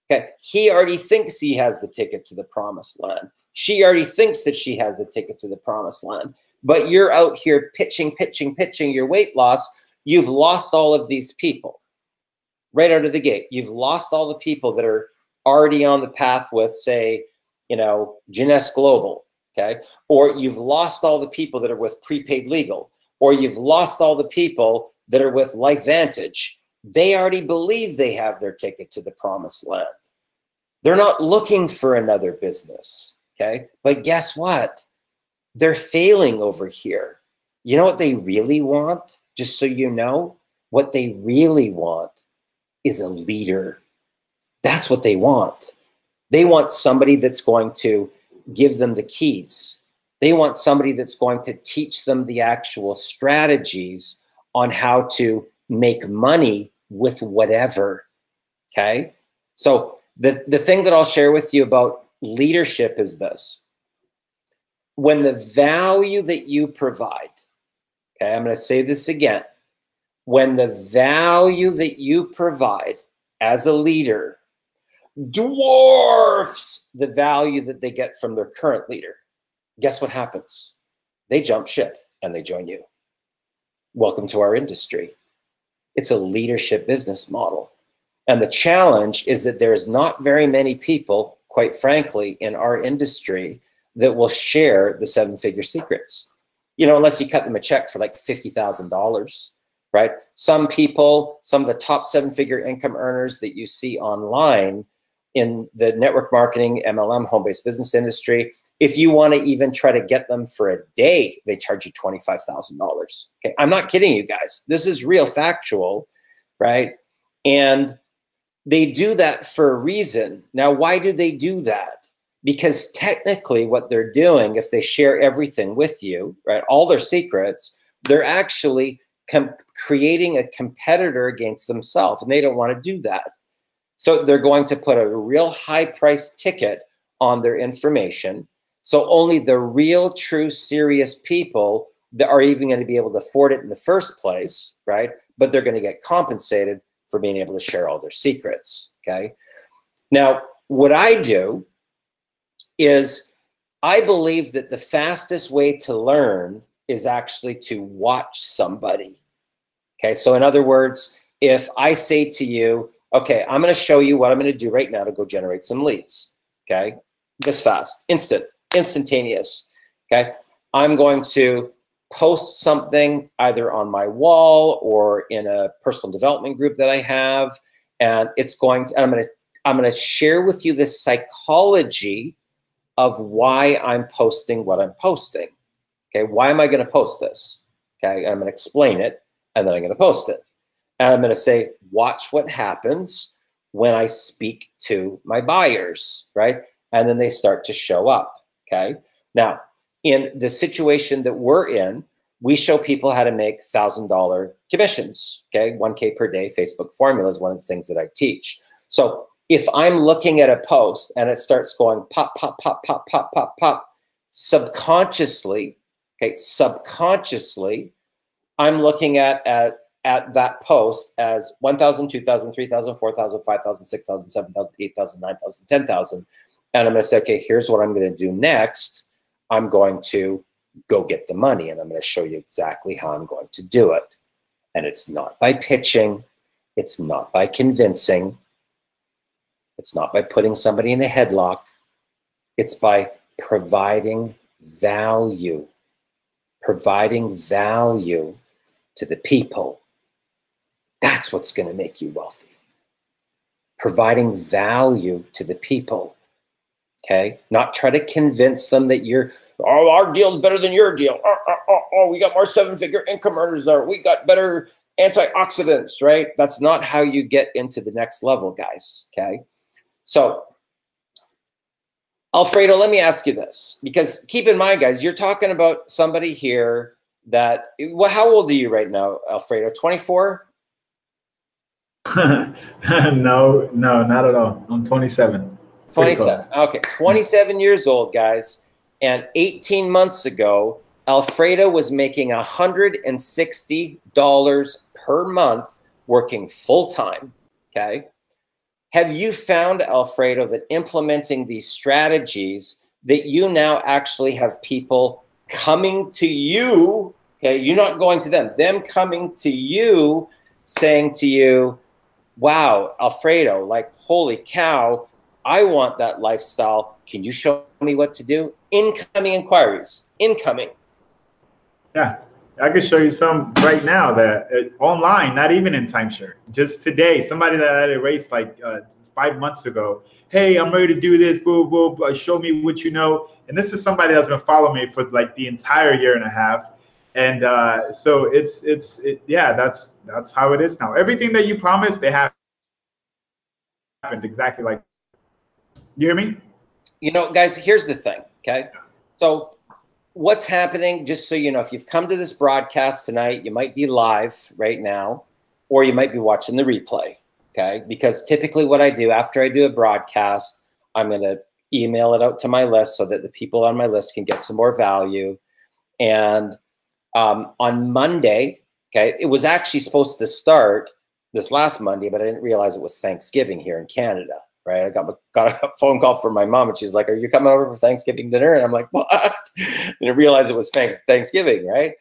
okay? He already thinks he has the ticket to the promised land. She already thinks that she has the ticket to the promised land. But you're out here pitching your weight loss. You've lost all of these people right out of the gate. You've lost all the people that are already on the path with, say, Jeunesse Global, okay? Or you've lost all the people that are with Prepaid Legal, or you've lost all the people that are with LifeVantage. They already believe they have their ticket to the promised land. They're not looking for another business, okay? But guess what? They're failing over here. You know what they really want? Just so you know, what they really want is a leader. That's what they want. They want somebody that's going to give them the keys. They want somebody that's going to teach them the actual strategies on how to make money with whatever, okay? So the thing that I'll share with you about leadership is this. When the value that you provide, okay, I'm going to say this again. When the value that you provide as a leader dwarfs the value that they get from their current leader, guess what happens? They jump ship and they join you. Welcome to our industry. It's a leadership business model. And the challenge is that there's not very many people, quite frankly, in our industry that will share the 7-figure secrets. Unless you cut them a check for like $50,000, right? Some people, some of the top 7-figure income earners that you see online in the network marketing, MLM, home-based business industry, if you want to even try to get them for a day, they charge you $25,000. Okay, I'm not kidding you guys. This is real factual, right? And They do that for a reason. Now, why do they do that? Because technically what they're doing, if they share everything with you, right, all their secrets, they're actually creating a competitor against themselves, and they don't want to do that. So they're going to put a real high price ticket on their information. So only the real, true, serious people that are even going to be able to afford it in the first place, right? But they're going to get compensated for being able to share all their secrets, okay? Now, what I do is I believe that the fastest way to learn is actually to watch somebody, okay? So in other words, if I say to you, okay, I'm going to show you what I'm going to do right now to go generate some leads, okay? This fast, instantaneous, okay? I'm going to post something either on my wall or in a personal development group that I have, and it's going to, I'm going to share with you the psychology of why I'm posting what I'm posting. Okay, why am I going to post this? Okay, and I'm going to explain it, and then I'm going to post it. And I'm going to say, watch what happens when I speak to my buyers, right? And then they start to show up, okay? Now, in the situation that we're in, we show people how to make $1,000 commissions, okay? 1K per day Facebook formula is one of the things that I teach. So if I'm looking at a post and it starts going pop, pop, pop, pop, pop, pop, pop, subconsciously, okay, subconsciously, I'm looking at that post as 1,000, 2,000, 3,000, 4,000, 5,000, 6,000, 7,000, 8,000, 9,000, 10,000. And I'm going to say, okay, here's what I'm going to do next. I'm going to go get the money, and I'm going to show you exactly how I'm going to do it. And it's not by pitching. It's not by convincing. It's not by putting somebody in a headlock. It's by providing value. Providing value to the people. That's what's going to make you wealthy. Providing value to the people. Okay? Not try to convince them that oh, our deal's better than your deal. Oh, we got more seven-figure income earners there. We got better antioxidants, right? That's not how you get into the next level, guys. Okay? So, Alfredo, let me ask you this, because keep in mind, guys, you're talking about somebody here that, well, how old are you right now, Alfredo? 24? No, not at all. I'm 27. 27. Okay, 27 years old, guys. And 18 months ago, Alfredo was making $160 per month working full-time, okay? Have you found, Alfredo, that implementing these strategies, that you now actually have people coming to you, okay? You're not going to them coming to you, saying to you, wow, Alfredo, like, holy cow, I want that lifestyle. Can you show me what to do? Incoming inquiries, incoming. Yeah, I can show you some right now that online, not even in timeshare. Just today, somebody that I had erased like 5 months ago. Hey, I'm ready to do this. Boo, boo, boo. Show me what you know. And this is somebody that's been following me for like the entire year and a half. And so yeah, that's how it is now. Everything that you promised, they happened exactly like. You hear me? You know, guys, here's the thing, okay? So what's happening, just so you know, if you've come to this broadcast tonight, you might be live right now, or you might be watching the replay, okay? Because typically what I do after I do a broadcast, I'm going to email it out to my list so that the people on my list can get some more value. And on Monday, okay, it was actually supposed to start this last Monday, but I didn't realize it was Thanksgiving here in Canada. Right, I got a phone call from my mom, and she's like, "Are you coming over for Thanksgiving dinner?" And I'm like, "What?" And I realized it was Thanksgiving, right?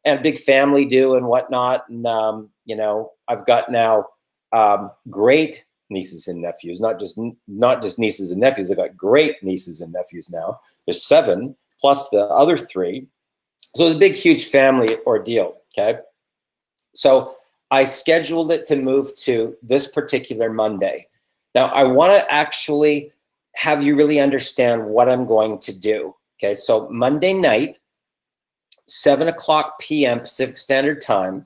And big family do and whatnot. And you know, I've got now great nieces and nephews, not just nieces and nephews. I've got great nieces and nephews now. There's 7 plus the other 3, so it's a big, huge family ordeal. Okay, so I scheduled it to move to this particular Monday. Now, I want to actually have you really understand what I'm going to do. Okay, so Monday night, 7 o'clock p.m. Pacific Standard Time,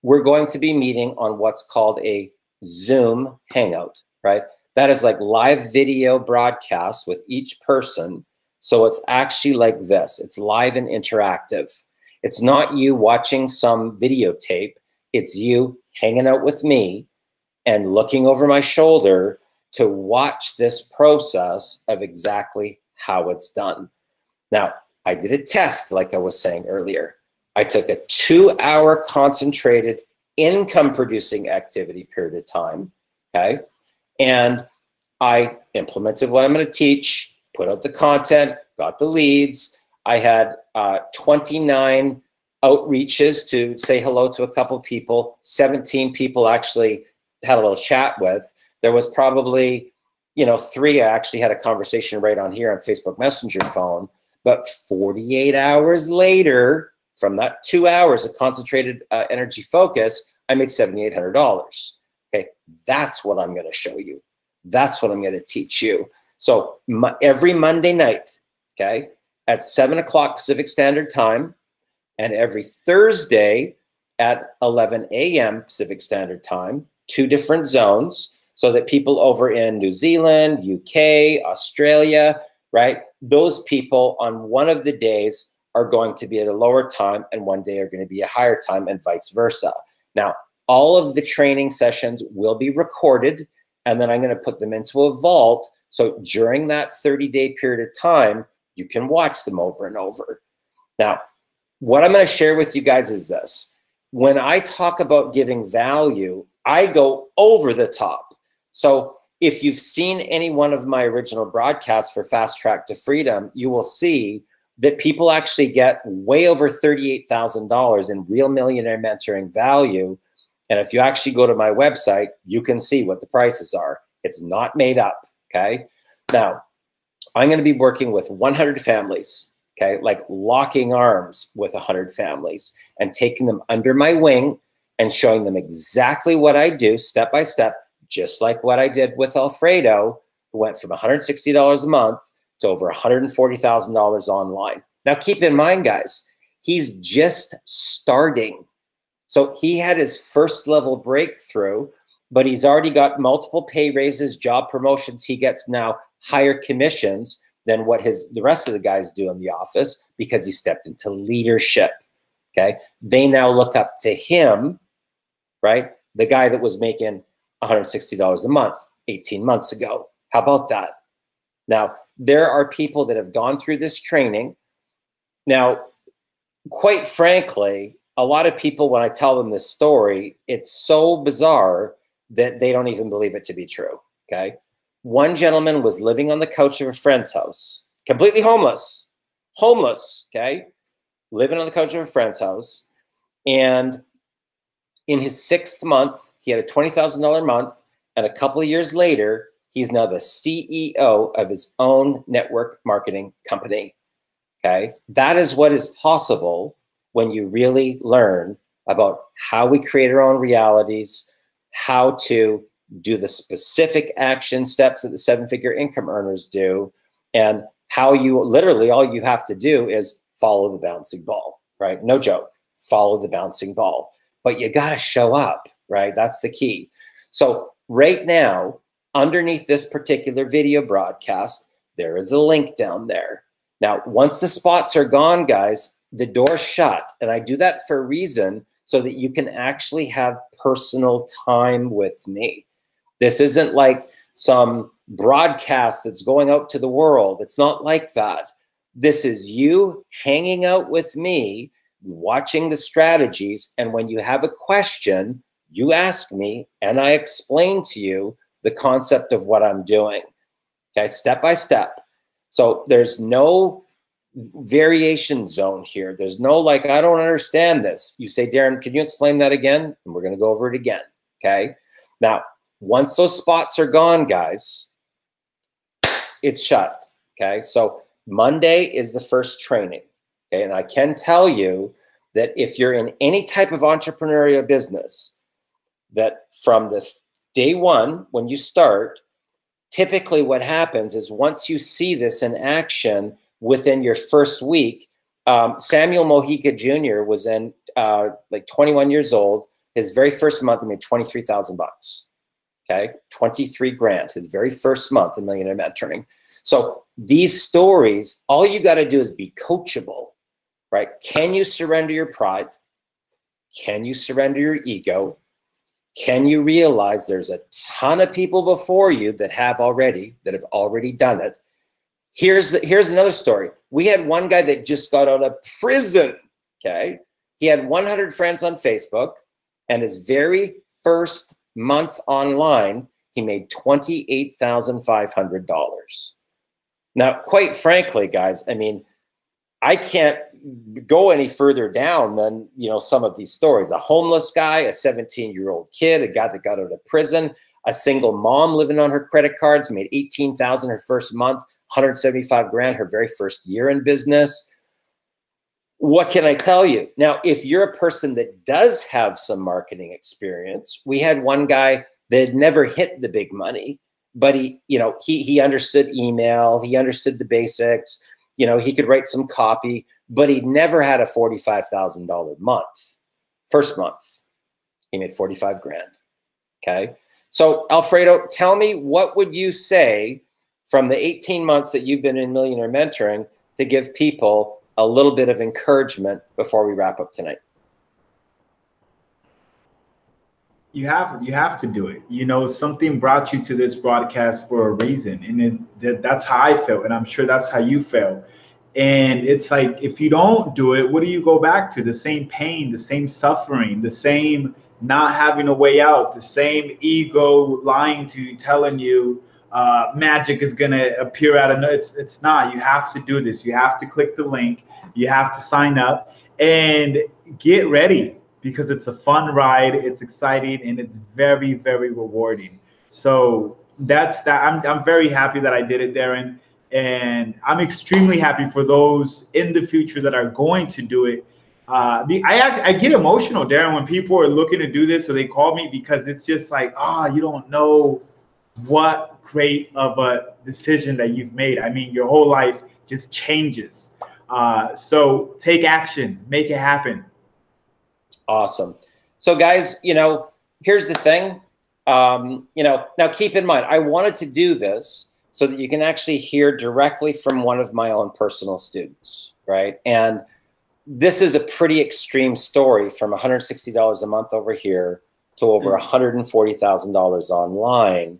we're going to be meeting on what's called a Zoom Hangout. right? That is like live video broadcast with each person. So it's actually like this. It's live and interactive. It's not you watching some videotape. It's you hanging out with me and looking over my shoulder to watch this process of exactly how it's done. Now, I did a test, like I was saying earlier. I took a 2-hour concentrated income producing activity period of time, okay? And I implemented what I'm going to teach, put out the content, got the leads. I had 29 outreaches to say hello to a couple people. 17 people actually had a little chat with. There was probably, 3 I actually had a conversation right on here on Facebook Messenger phone. But 48 hours later, from that 2 hours of concentrated energy focus, I made $7,800. Okay, that's what I'm going to show you. That's what I'm going to teach you. So every Monday night, okay, at 7 o'clock Pacific Standard Time, and every Thursday at 11 a.m. Pacific Standard Time, 2 different zones, so that people over in New Zealand, UK, Australia, right, those people on one of the days are going to be at a lower time and one day are going to be a higher time and vice versa. Now, all of the training sessions will be recorded, and then I'm going to put them into a vault. So during that 30-day period of time, you can watch them over and over. Now, what I'm going to share with you guys is this. When I talk about giving value, I go over the top. So if you've seen any one of my original broadcasts for Fast Track to Freedom, you will see that people actually get way over $38,000 in real millionaire mentoring value. And if you actually go to my website, you can see what the prices are. It's not made up, okay? Now, I'm going to be working with 100 families, okay? Like locking arms with 100 families and taking them under my wing and showing them exactly what I do step by step, just like what I did with Alfredo, who went from $160 a month to over $140,000 online. Now, keep in mind, guys, he's just starting. So he had his first level breakthrough, but he's already got multiple pay raises, job promotions. He gets now higher commissions than what the rest of the guys do in the office because he stepped into leadership, okay? They now look up to him, right? The guy that was making $160 a month 18 months ago. How about that? Now, there are people that have gone through this training. Now, quite frankly, a lot of people, when I tell them this story, it's so bizarre that they don't even believe it to be true, okay? One gentleman was living on the couch of a friend's house, completely homeless, okay? Living on the couch of a friend's house. And in his 6th month, he had a $20,000 month. And a couple of years later, he's now the CEO of his own network marketing company, okay? That is what is possible when you really learn about how we create our own realities, how to do the specific action steps that the 7-figure income earners do, and how you literally, all you have to do is follow the bouncing ball, right? No joke, follow the bouncing ball. But you got to show up, right? That's the key. So right now, underneath this particular video broadcast, there is a link down there. Now, once the spots are gone, guys, the door's shut. And I do that for a reason so that you can actually have personal time with me. This isn't like some broadcast that's going out to the world. It's not like that. This is you hanging out with me, watching the strategies. And when you have a question, you ask me and I explain to you the concept of what I'm doing, okay, step by step. So there's no variation zone here. There's no like, I don't understand this. You say, Darren, can you explain that again? And we're going to go over it again, okay? Now, once those spots are gone, guys, it's shut, okay? So Monday is the first training, okay? And I can tell you that if you're in any type of entrepreneurial business, that from the day one, when you start, typically what happens is once you see this in action within your first week, Samuel Mojica Jr. was in like 21 years old. His very first month, he made $23,000. okay? 23 grand, his very first month in Millionaire Mentoring. So these stories, all you got to do is be coachable, right? Can you surrender your pride? Can you surrender your ego? Can you realize there's a ton of people before you that have already done it? Here's another story. We had one guy that just got out of prison, okay? He had 100 friends on Facebook, and his very first month online, he made $28,500. Now, quite frankly, guys, I mean, I can't go any further down than, you know, some of these stories. A homeless guy, a 17-year-old kid, a guy that got out of prison, a single mom living on her credit cards, made $18,000 her first month, 175 grand her very first year in business. What can I tell you? Now, if you're a person that does have some marketing experience, we had one guy that had never hit the big money, but he understood email, he understood the basics, you know, he could write some copy, but he'd never had a $45,000 month. First month, he made 45 grand, okay? So Alfredo, tell me, what would you say from the 18 months that you've been in Millionaire Mentoring to give people a little bit of encouragement before we wrap up tonight? You have to do it. You know, something brought you to this broadcast for a reason, and that's how I felt, and I'm sure that's how you felt. And it's like, if you don't do it, what do you go back to? The same pain, the same suffering, the same not having a way out, the same ego lying to you, telling you magic is gonna appear out of no. It's not. You have to do this. You have to click the link. You have to sign up and get ready, because it's a fun ride, it's exciting, and it's very, very rewarding. So that's that. I'm very happy that I did it, Darren, and I'm extremely happy for those in the future that are going to do it. I get emotional, Darren, when people are looking to do this, or they call me, because it's just like, you don't know what great of a decision that you've made. I mean, your whole life just changes. So take action, make it happen. Awesome. So guys, you know, here's the thing. You know, now keep in mind, I wanted to do this so that you can actually hear directly from one of my own personal students, right? And this is a pretty extreme story, from $160 a month over here to over $140,000 online.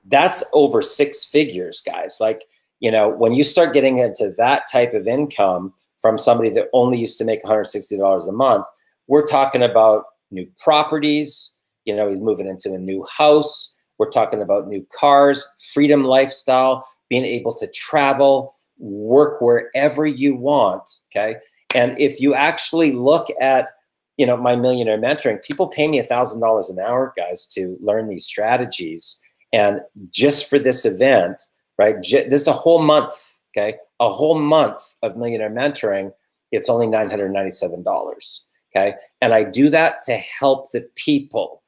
That's over 6 figures, guys. Like, you know, when you start getting into that type of income from somebody that only used to make $160 a month, we're talking about new properties. You know, he's moving into a new house. We're talking about new cars, freedom lifestyle, being able to travel, work wherever you want, okay? And if you actually look at, you know, my Millionaire Mentoring, people pay me $1,000 an hour, guys, to learn these strategies. And just for this event, right, this is a whole month, okay? A whole month of Millionaire Mentoring, it's only $997, okay? And I do that to help the people,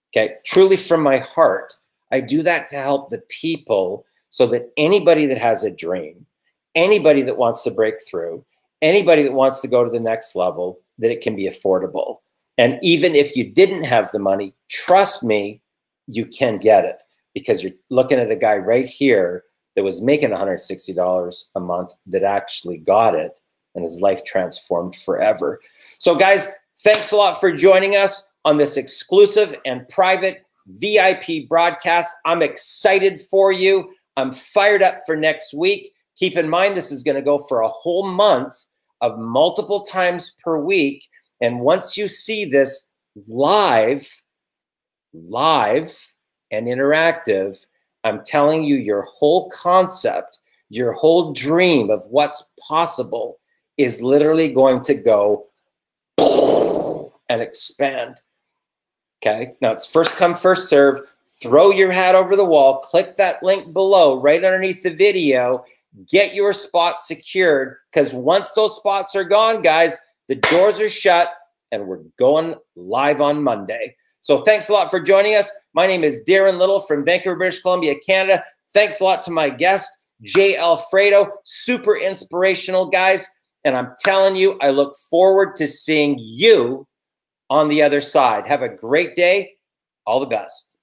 okay? Truly from my heart, I do that to help the people, so that anybody that has a dream, anybody that wants to break through, anybody that wants to go to the next level, that it can be affordable. And even if you didn't have the money, trust me, you can get it, because you're looking at a guy right here that was making $160 a month that actually got it, and his life transformed forever. So guys, thanks a lot for joining us on this exclusive and private VIP broadcast. I'm excited for you. I'm fired up for next week. Keep in mind, this is going to go for a whole month of multiple times per week. And once you see this live and interactive, I'm telling you, your whole concept, your whole dream of what's possible is literally going to go and expand. Okay, now it's first come, first serve. Throw your hat over the wall, click that link below right underneath the video, get your spot secured, because once those spots are gone, guys, the doors are shut and we're going live on Monday. So thanks a lot for joining us. My name is Darren Little from Vancouver, British Columbia, Canada. Thanks a lot to my guest, Jay Alfredo. Super inspirational, guys. And I'm telling you, I look forward to seeing you on the other side. Have a great day. All the best.